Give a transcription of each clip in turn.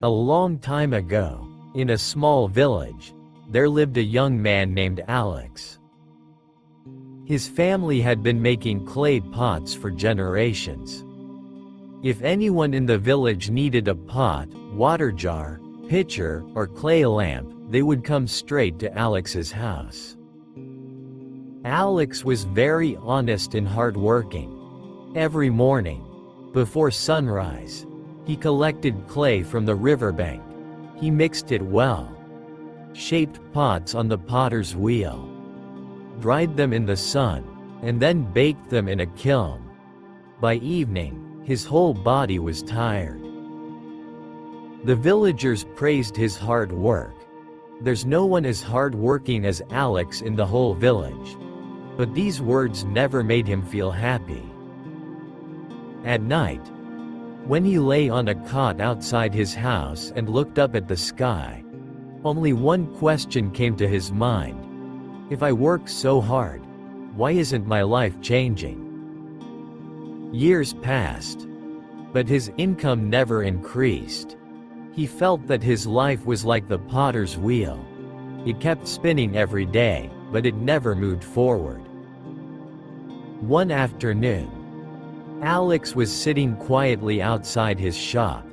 A long time ago, in a small village, there lived a young man named Alex. His family had been making clay pots for generations. If anyone in the village needed a pot, water jar, pitcher, or clay lamp, they would come straight to Alex's house. Alex was very honest and hardworking. Every morning, before sunrise, he collected clay from the riverbank. He mixed it well, shaped pots on the potter's wheel, dried them in the sun, and then baked them in a kiln. By evening, his whole body was tired. The villagers praised his hard work. There's no one as hardworking as Alex in the whole village. But these words never made him feel happy. At night, when he lay on a cot outside his house and looked up at the sky, only one question came to his mind. If I work so hard, why isn't my life changing? Years passed, but his income never increased. He felt that his life was like the potter's wheel. It kept spinning every day, but it never moved forward. One afternoon, Alex was sitting quietly outside his shop.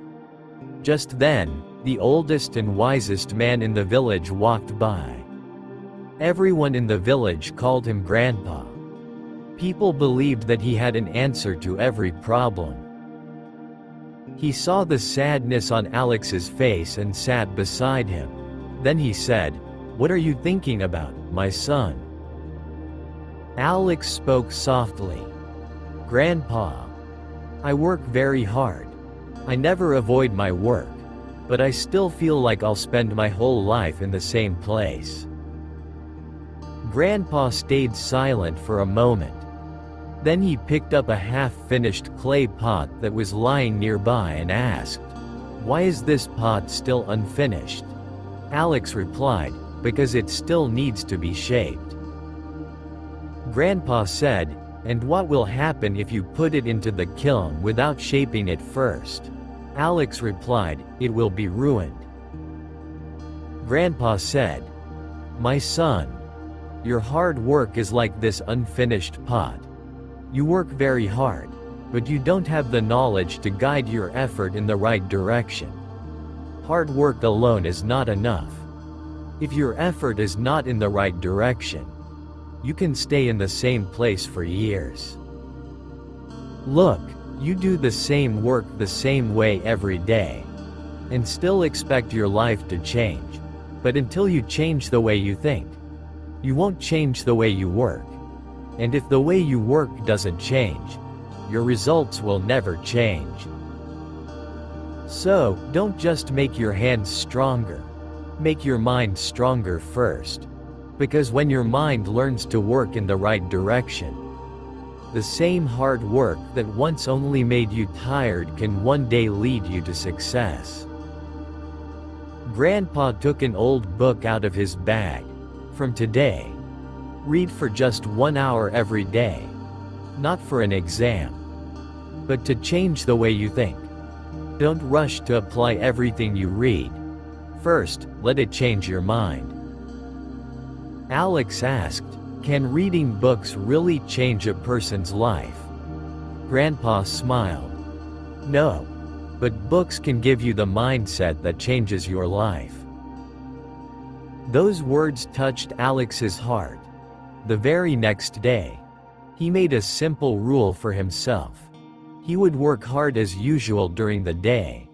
Just then, the oldest and wisest man in the village walked by. Everyone in the village called him Grandpa. People believed that he had an answer to every problem. He saw the sadness on Alex's face and sat beside him. Then he said, "What are you thinking about, my son?" Alex spoke softly. "Grandpa, I work very hard. I never avoid my work, but I still feel like I'll spend my whole life in the same place." Grandpa stayed silent for a moment. Then he picked up a half-finished clay pot that was lying nearby and asked, "Why is this pot still unfinished?" Alex replied, "Because it still needs to be shaped." Grandpa said, "And what will happen if you put it into the kiln without shaping it first?" Alex replied, "It will be ruined." Grandpa said, "My son, your hard work is like this unfinished pot. You work very hard, but you don't have the knowledge to guide your effort in the right direction. Hard work alone is not enough. If your effort is not in the right direction, you can stay in the same place for years. Look, you do the same work the same way every day, and still expect your life to change. But until you change the way you think, you won't change the way you work. And if the way you work doesn't change, your results will never change. So, don't just make your hands stronger. Make your mind stronger first. Because when your mind learns to work in the right direction, the same hard work that once only made you tired can one day lead you to success." Grandpa took an old book out of his bag. "From today, read for just 1 hour every day. Not for an exam, but to change the way you think. Don't rush to apply everything you read. First, let it change your mind." Alex asked, "Can reading books really change a person's life?" Grandpa smiled. "No, but books can give you the mindset that changes your life." Those words touched Alex's heart. The very next day, he made a simple rule for himself. He would work hard as usual during the day.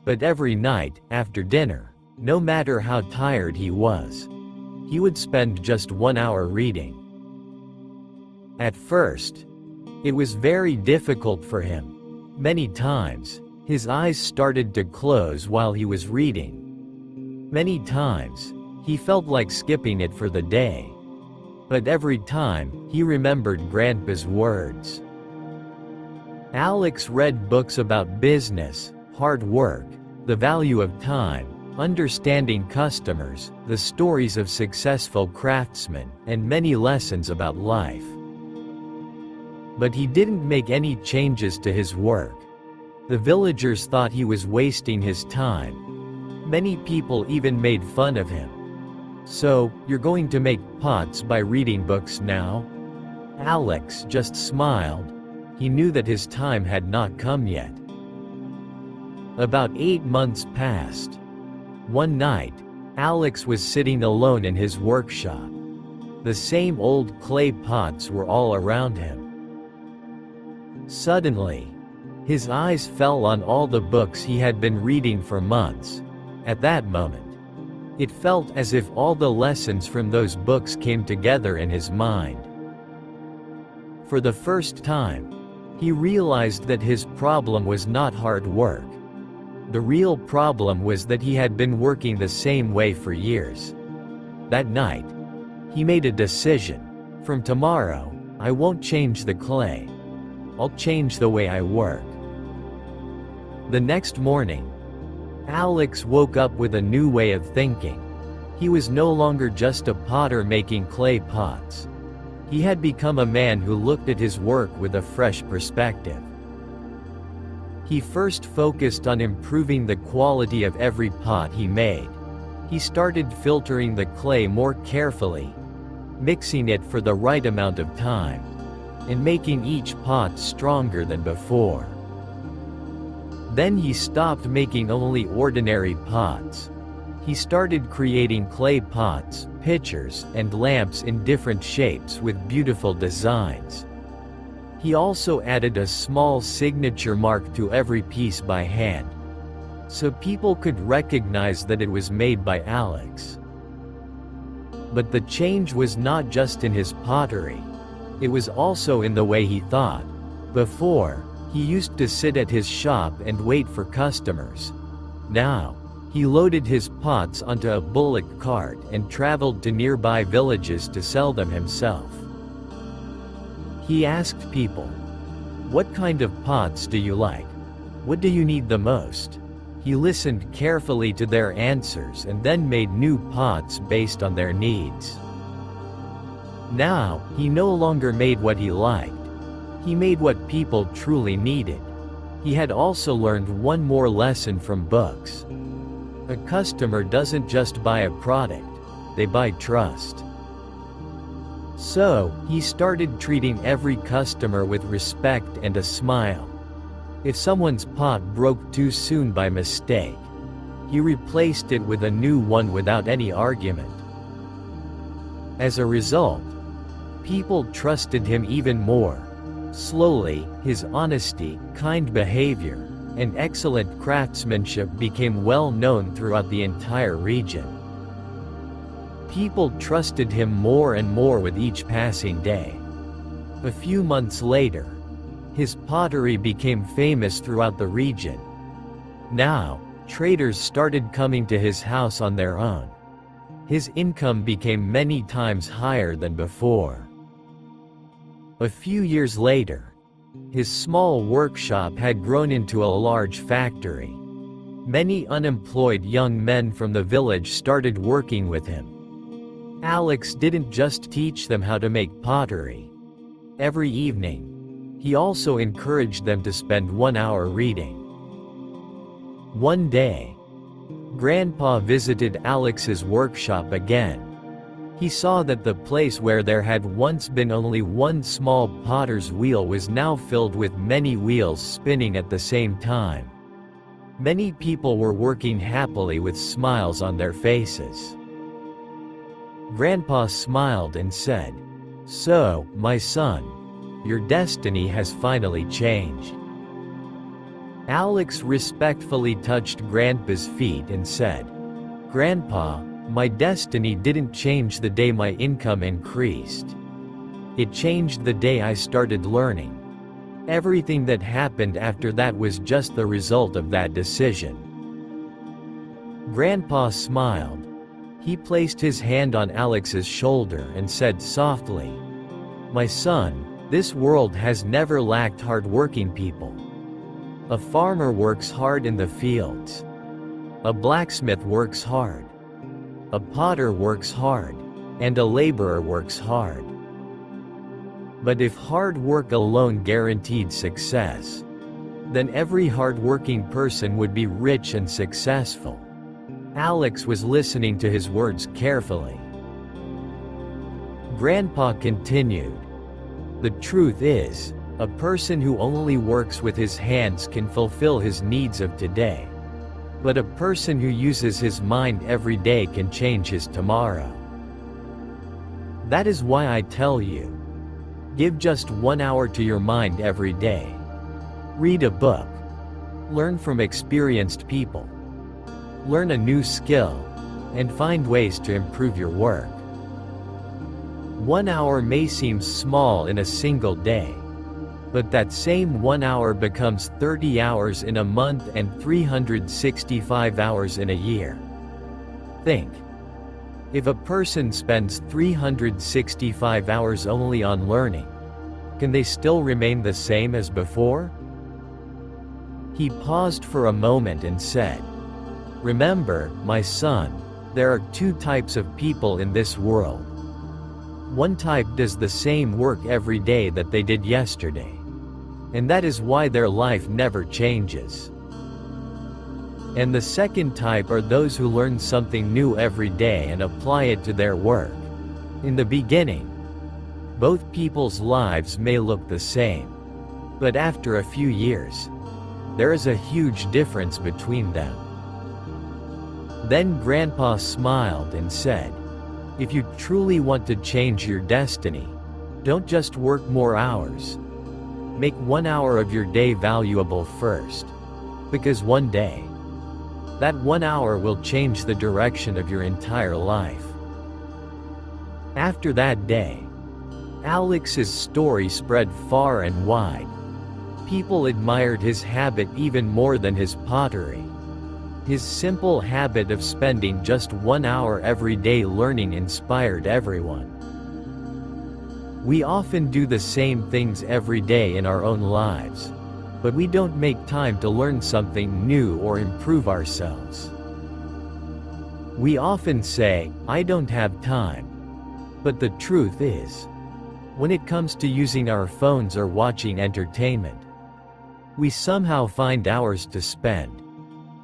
But every night, after dinner, no matter how tired he was, he would spend just 1 hour reading. At first, it was very difficult for him. Many times, his eyes started to close while he was reading. Many times, he felt like skipping it for the day. But every time, he remembered Grandpa's words. Alex read books about business, hard work, the value of time, understanding customers, the stories of successful craftsmen, and many lessons about life. But he didn't make any changes to his work. The villagers thought he was wasting his time. Many people even made fun of him. "So, you're going to make pots by reading books now?" Alex just smiled. He knew that his time had not come yet. About 8 months passed. One night, Alex was sitting alone in his workshop. The same old clay pots were all around him. Suddenly, his eyes fell on all the books he had been reading for months. At that moment, it felt as if all the lessons from those books came together in his mind. For the first time, he realized that his problem was not hard work. The real problem was that he had been working the same way for years. That night, he made a decision. From tomorrow, I won't change the clay. I'll change the way I work. The next morning, Alex woke up with a new way of thinking. He was no longer just a potter making clay pots. He had become a man who looked at his work with a fresh perspective. He first focused on improving the quality of every pot he made. He started filtering the clay more carefully, mixing it for the right amount of time, and making each pot stronger than before. Then he stopped making only ordinary pots. He started creating clay pots, pitchers, and lamps in different shapes with beautiful designs. He also added a small signature mark to every piece by hand, so people could recognize that it was made by Alex. But the change was not just in his pottery. It was also in the way he thought. Before, he used to sit at his shop and wait for customers. Now, he loaded his pots onto a bullock cart and traveled to nearby villages to sell them himself. He asked people, "What kind of pots do you like? What do you need the most?" He listened carefully to their answers and then made new pots based on their needs. Now, he no longer made what he liked. He made what people truly needed. He had also learned one more lesson from books. A customer doesn't just buy a product, they buy trust. So, he started treating every customer with respect and a smile. If someone's pot broke too soon by mistake, he replaced it with a new one without any argument. As a result, people trusted him even more. Slowly, his honesty, kind behavior, and excellent craftsmanship became well known throughout the entire region. People trusted him more and more with each passing day. A few months later, his pottery became famous throughout the region. Now, traders started coming to his house on their own. His income became many times higher than before. A few years later, his small workshop had grown into a large factory. Many unemployed young men from the village started working with him. Alex didn't just teach them how to make pottery. Every evening, he also encouraged them to spend 1 hour reading. One day, Grandpa visited Alex's workshop again. He saw that the place where there had once been only one small potter's wheel was now filled with many wheels spinning at the same time. Many people were working happily with smiles on their faces. Grandpa smiled and said, "So, my son, your destiny has finally changed." Alex respectfully touched Grandpa's feet and said, "Grandpa, my destiny didn't change the day my income increased. It changed the day I started learning. Everything that happened after that was just the result of that decision." Grandpa smiled. He placed his hand on Alex's shoulder and said softly, "My son, this world has never lacked hard-working people. A farmer works hard in the fields. A blacksmith works hard. A potter works hard, and a laborer works hard. But if hard work alone guaranteed success, then every hardworking person would be rich and successful. Alex was listening to his words carefully. Grandpa continued, "The truth is, a person who only works with his hands can fulfill his needs of today. But a person who uses his mind every day can change his tomorrow. That is why I tell you, give just 1 hour to your mind every day. Read a book. Learn from experienced people. Learn a new skill, and find ways to improve your work. 1 hour may seem small in a single day, but that same 1 hour becomes 30 hours in a month and 365 hours in a year. Think. If a person spends 365 hours only on learning, can they still remain the same as before?" He paused for a moment and said, "Remember, my son, there are two types of people in this world. One type does the same work every day that they did yesterday. And that is why their life never changes. And the second type are those who learn something new every day and apply it to their work. In the beginning, both people's lives may look the same. But after a few years, there is a huge difference between them." Then Grandpa smiled and said, "If you truly want to change your destiny, don't just work more hours. Make 1 hour of your day valuable first. Because one day, that 1 hour will change the direction of your entire life." After that day, Alex's story spread far and wide. People admired his habit even more than his pottery. His simple habit of spending just 1 hour every day learning inspired everyone. We often do the same things every day in our own lives, but we don't make time to learn something new or improve ourselves. We often say, "I don't have time." But the truth is, when it comes to using our phones or watching entertainment, we somehow find hours to spend.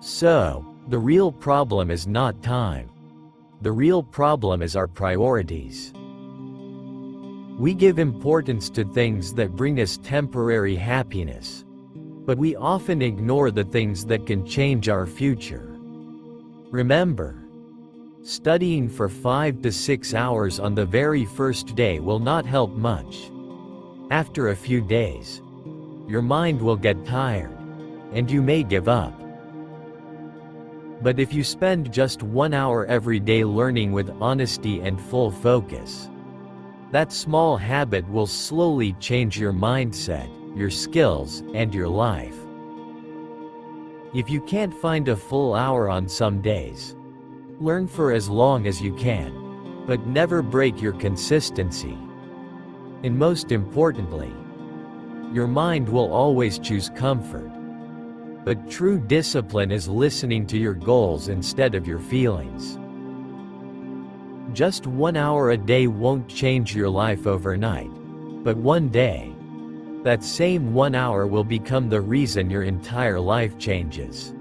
So, the real problem is not time. The real problem is our priorities. We give importance to things that bring us temporary happiness, but we often ignore the things that can change our future. Remember, studying for 5 to 6 hours on the very first day will not help much. After a few days, your mind will get tired, and you may give up. But if you spend just 1 hour every day learning with honesty and full focus, that small habit will slowly change your mindset, your skills, and your life. If you can't find a full hour on some days, learn for as long as you can, but never break your consistency. And most importantly, your mind will always choose comfort. But true discipline is listening to your goals instead of your feelings. Just 1 hour a day won't change your life overnight, but one day, that same 1 hour will become the reason your entire life changes.